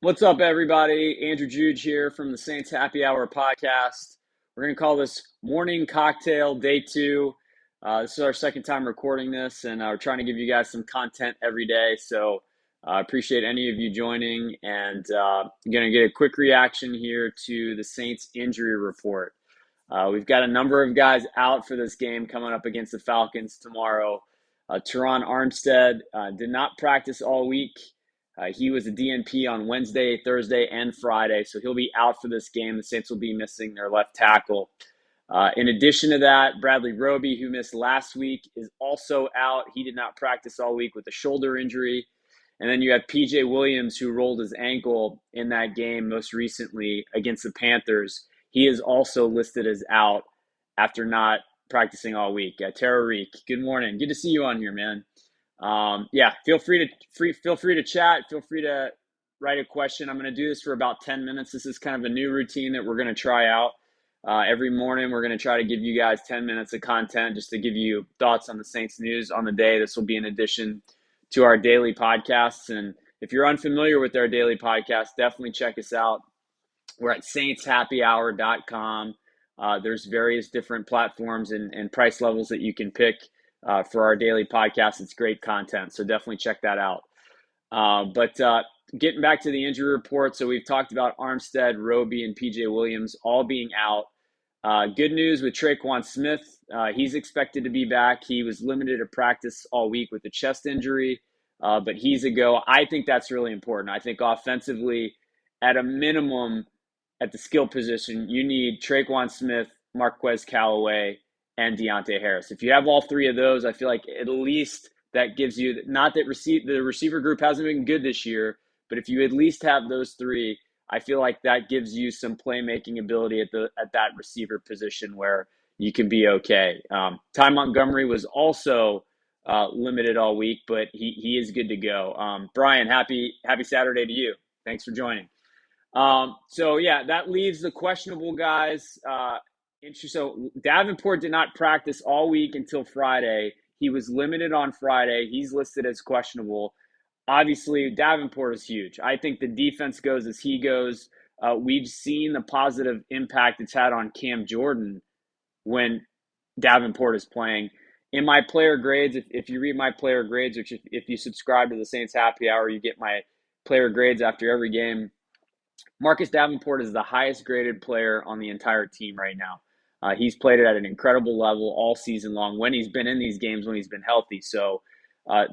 What's up, everybody? Andrew Juge here from the Saints Happy Hour podcast. We're going to call this Morning Cocktail Day 2. This is our second time recording this, and we're trying to give you guys some content every day. So I appreciate any of you joining, and going to get a quick reaction here to the Saints injury report. We've got a number of guys out for this game coming up against the Falcons tomorrow. Teron Armstead did not practice all week. He was a DNP on Wednesday, Thursday, and Friday, so he'll be out for this game. The Saints will be missing their left tackle. In addition to that, Bradley Roby, who missed last week, is also out. He did not practice all week with a shoulder injury. And then you have PJ Williams, who rolled his ankle in that game most recently against the Panthers. He is also listed as out after not practicing all week. Tara Reek, good morning. Good to see you on here, man. Feel free to chat. Feel free to write a question. I'm going to do this for about 10 minutes. This is kind of a new routine that we're going to try out. Every morning, we're going to try to give you guys 10 minutes of content just to give you thoughts on the Saints news on the day. This will be in addition to our daily podcasts. And if you're unfamiliar with our daily podcast, definitely check us out. We're at saintshappyhour.com. There's various different platforms and price levels that you can pick for our daily podcast. It's great content, so definitely check that out. But getting back to the injury report, so we've talked about Armstead, Roby, and PJ Williams all being out. Good news with Traquan Smith. He's expected to be back. He was limited to practice all week with a chest injury, but he's a go. I think that's really important. I think offensively, at a minimum, at the skill position, you need Traquan Smith, Marquez Callaway, and Deontay Harris. If you have all three of those, I feel like at least that gives you, not that the receiver group hasn't been good this year, but if you at least have those three, I feel like that gives you some playmaking ability at that receiver position where you can be okay. Ty Montgomery was also limited all week, but he is good to go. Brian, happy Saturday to you. Thanks for joining. That leaves the questionable guys. So Davenport did not practice all week until Friday. He was limited on Friday. He's listed as questionable. Obviously, Davenport is huge. I think the defense goes as he goes. We've seen the positive impact it's had on Cam Jordan when Davenport is playing. In my player grades, if you read my player grades, which if you subscribe to the Saints Happy Hour, you get my player grades after every game. Marcus Davenport is the highest graded player on the entire team right now. He's played it at an incredible level all season long when he's been in these games, when he's been healthy. So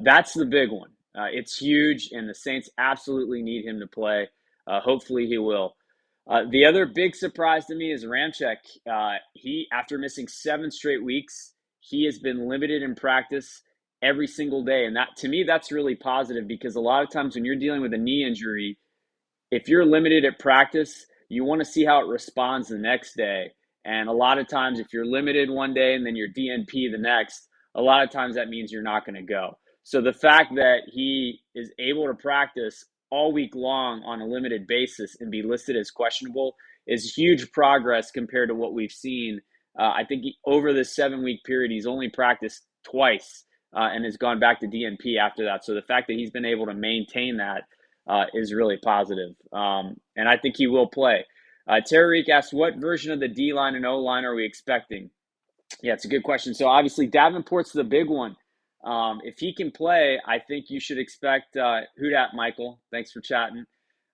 that's the big one. It's huge, and the Saints absolutely need him to play. Hopefully he will. The other big surprise to me is Ramczyk. After missing 7 straight weeks, he has been limited in practice every single day. And that, to me, that's really positive because a lot of times when you're dealing with a knee injury, if you're limited at practice, you want to see how it responds the next day. And a lot of times, if you're limited one day and then you're DNP the next, a lot of times that means you're not going to go. So the fact that he is able to practice all week long on a limited basis and be listed as questionable is huge progress compared to what we've seen. I think over this 7-week period, he's only practiced twice and has gone back to DNP after that. So the fact that he's been able to maintain that is really positive. And I think he will play. Terry asks, what version of the D-line and O-line are we expecting? Yeah, it's a good question. So obviously Davenport's the big one. If he can play, I think you should expect who dat, Michael? Thanks for chatting.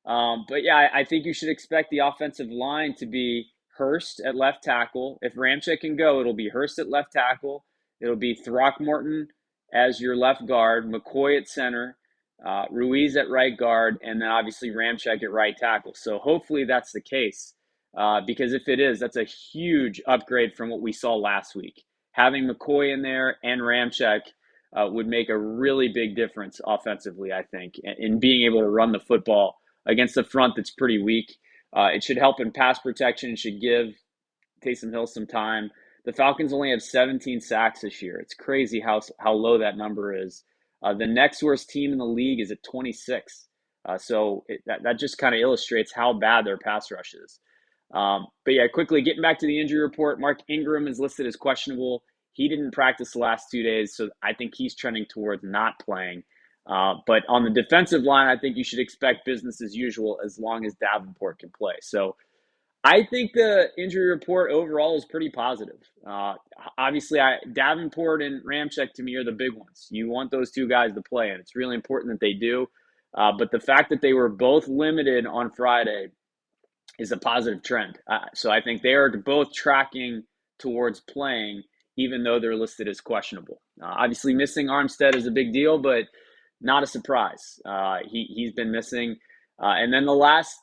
I think you should expect the offensive line to be Hurst at left tackle. If Ramczyk can go, it'll be Hurst at left tackle. It'll be Throckmorton as your left guard, McCoy at center, Ruiz at right guard, and then obviously Ramczyk at right tackle. So hopefully that's the case because if it is, that's a huge upgrade from what we saw last week. Having McCoy in there and Ramczyk would make a really big difference offensively, I think, in being able to run the football against a front that's pretty weak. It should help in pass protection. It should give Taysom Hill some time. The Falcons only have 17 sacks this year. It's crazy how low that number is. The next worst team in the league is at 26. That just kind of illustrates how bad their pass rush is. Quickly getting back to the injury report, Mark Ingram is listed as questionable. He didn't practice the last 2 days, so I think he's trending towards not playing. But on the defensive line, I think you should expect business as usual as long as Davenport can play. So I think the injury report overall is pretty positive. Obviously, Davenport and Ramczyk to me are the big ones. You want those two guys to play, and it's really important that they do. But the fact that they were both limited on Friday is a positive trend. So I think they are both tracking towards playing, even though they're listed as questionable. Obviously, missing Armstead is a big deal, but not a surprise. He's been missing. And then the last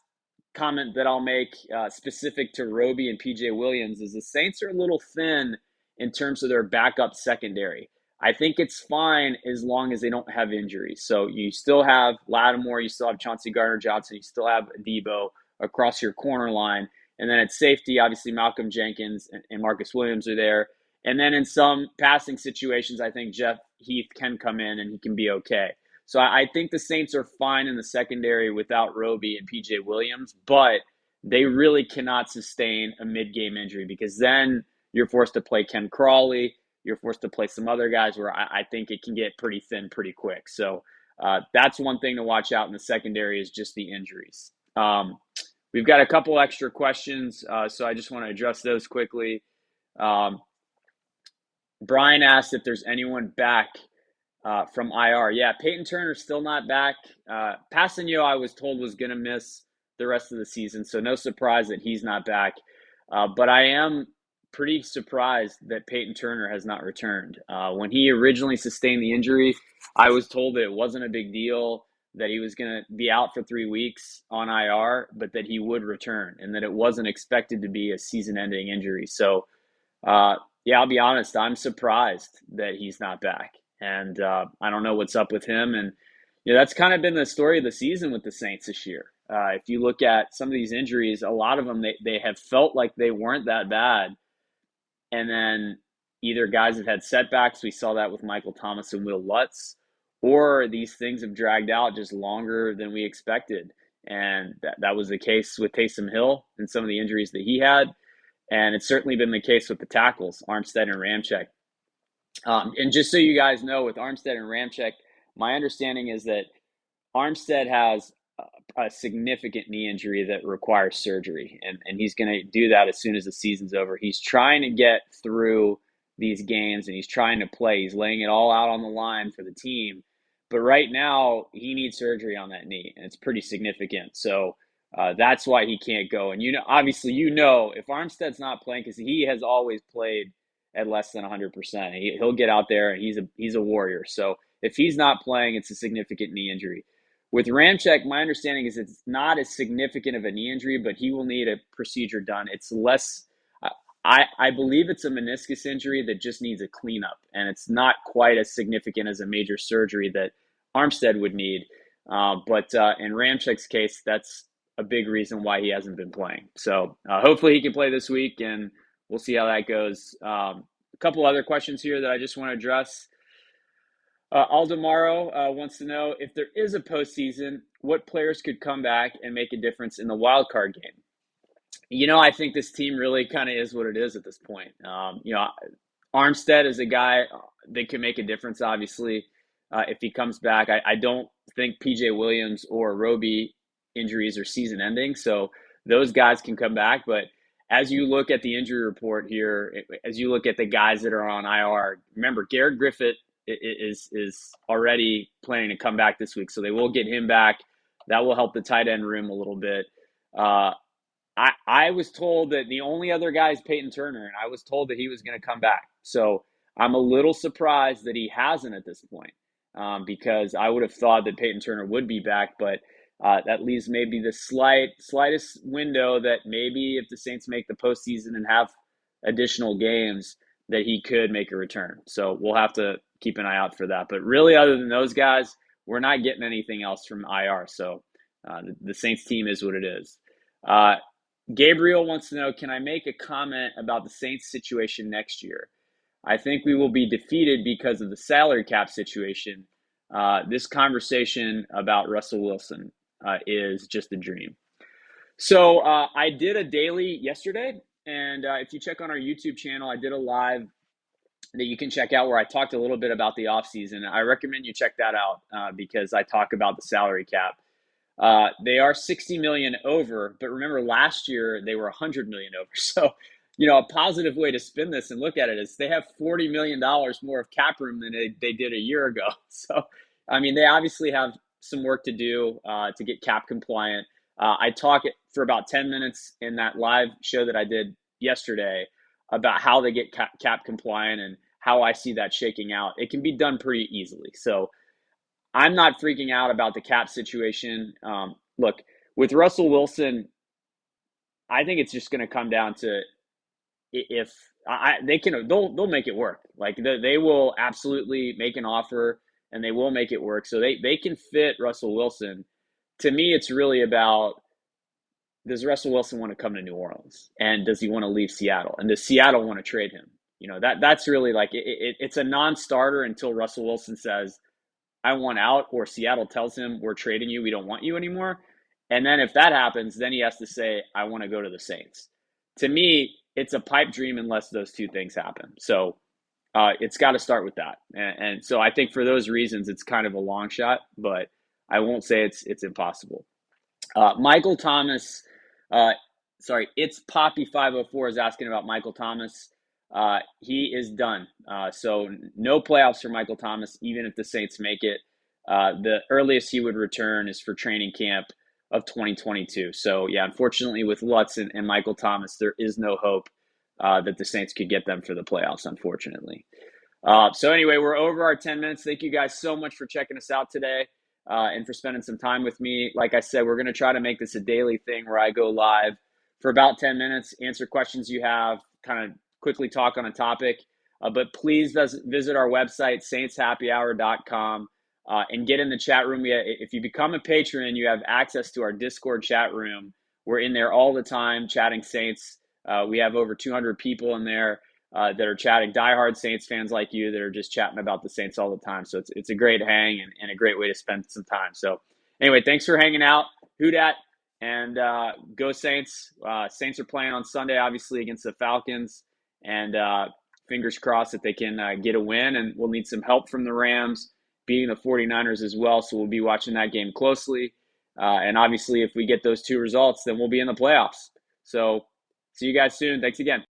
comment that I'll make specific to Roby and PJ Williams is the Saints are a little thin in terms of their backup secondary. I think it's fine as long as they don't have injuries. So you still have Lattimore, you still have Chauncey Gardner-Johnson, you still have Debo across your corner line. And then at safety, obviously Malcolm Jenkins and Marcus Williams are there. And then in some passing situations, I think Jeff Heath can come in and he can be okay. So I think the Saints are fine in the secondary without Roby and PJ Williams, but they really cannot sustain a mid-game injury because then you're forced to play Ken Crawley. You're forced to play some other guys where I think it can get pretty thin pretty quick. So that's one thing to watch out in the secondary is just the injuries. We've got a couple extra questions, so I just want to address those quickly. Brian asked if there's anyone back from IR. Yeah, Peyton Turner's still not back. Passanio, I was told, was going to miss the rest of the season, so no surprise that he's not back. But I am pretty surprised that Peyton Turner has not returned. When he originally sustained the injury, I was told that it wasn't a big deal, that he was going to be out for 3 weeks on IR, but that he would return and that it wasn't expected to be a season-ending injury. So, yeah, I'll be honest, I'm surprised that he's not back. And I don't know what's up with him. And that's kind of been the story of the season with the Saints this year. If you look at some of these injuries, a lot of them, they have felt like they weren't that bad. And then either guys have had setbacks. We saw that with Michael Thomas and Will Lutz. Or these things have dragged out just longer than we expected. And that was the case with Taysom Hill and some of the injuries that he had. And it's certainly been the case with the tackles, Armstead and Ramczyk. And just so you guys know, with Armstead and Ramczyk, my understanding is that Armstead has a significant knee injury that requires surgery, and he's going to do that as soon as the season's over. He's trying to get through these games, and he's trying to play. He's laying it all out on the line for the team. But right now, he needs surgery on that knee, and it's pretty significant. So that's why he can't go. And obviously, if Armstead's not playing, because he has always played at less than 100%, he'll get out there, and he's a warrior. So if he's not playing, it's a significant knee injury. With Ramczyk, my understanding is it's not as significant of a knee injury, but he will need a procedure done. It's less. I believe it's a meniscus injury that just needs a cleanup, and it's not quite as significant as a major surgery that Armstead would need. But in Ramczyk's case, that's a big reason why he hasn't been playing. So hopefully he can play this week, and we'll see how that goes. A couple other questions here that I just want to address. Aldemaro wants to know if there is a postseason, what players could come back and make a difference in the wild card game. I think this team really kind of is what it is at this point. Armstead is a guy that can make a difference, obviously, if he comes back. I don't think PJ Williams or Roby injuries are season ending, so those guys can come back. But as you look at the injury report here, as you look at the guys that are on IR, remember, Garrett Griffith is already planning to come back this week, so they will get him back. That will help the tight end room a little bit. I was told that the only other guy is Peyton Turner, and I was told that he was going to come back. So I'm a little surprised that he hasn't at this point, because I would have thought that Peyton Turner would be back, but that leaves maybe the slightest window that maybe if the Saints make the postseason and have additional games, that he could make a return. So we'll have to keep an eye out for that. But really, other than those guys, we're not getting anything else from IR. So the Saints team is what it is. Gabriel wants to know, can I make a comment about the Saints situation next year? I think we will be defeated because of the salary cap situation. This conversation about Russell Wilson is just a dream. So I did a daily yesterday, and if you check on our YouTube channel, I did a live that you can check out where I talked a little bit about the offseason. I recommend you check that out because I talk about the salary cap. They are 60 million over, but remember last year they were 100 million over. So, a positive way to spin this and look at it is they have $40 million more of cap room than they did a year ago. So, I mean, they obviously have some work to do to get cap compliant. I talk for about 10 minutes in that live show that I did yesterday about how they get cap compliant and how I see that shaking out. It can be done pretty easily. So, I'm not freaking out about the cap situation. Look, with Russell Wilson, I think it's just going to come down to if they'll make it work. Like they will absolutely make an offer and they will make it work. So they can fit Russell Wilson. To me, it's really about, does Russell Wilson want to come to New Orleans, and does he want to leave Seattle, and does Seattle want to trade him? That's really like it's a non-starter until Russell Wilson says, I want out, or Seattle tells him, we're trading you, we don't want you anymore. And then if that happens, then he has to say, I want to go to the Saints. To me, it's a pipe dream unless those two things happen. So it's got to start with that. And so I think for those reasons, it's kind of a long shot, but I won't say it's impossible. Michael Thomas, it's Poppy504 is asking about Michael Thomas. He is done. So no playoffs for Michael Thomas, even if the Saints make it. The earliest he would return is for training camp of 2022. So yeah, unfortunately with Lutz and Michael Thomas, there is no hope that the Saints could get them for the playoffs, unfortunately. So anyway, we're over our 10 minutes. Thank you guys so much for checking us out today and for spending some time with me. Like I said, we're going to try to make this a daily thing where I go live for about 10 minutes, answer questions you have, kind of quickly talk on a topic. But please visit our website, saintshappyhour.com, and get in the chat room. If you become a patron, you have access to our Discord chat room. We're in there all the time chatting Saints. We have over 200 people in there that are chatting, diehard Saints fans like you that are just chatting about the Saints all the time. So it's a great hang and a great way to spend some time. So anyway, thanks for hanging out. Who dat? And go Saints. Saints are playing on Sunday, obviously, against the Falcons. And fingers crossed that they can get a win. And we'll need some help from the Rams beating the 49ers as well. So we'll be watching that game closely. And obviously, if we get those two results, then we'll be in the playoffs. So see you guys soon. Thanks again.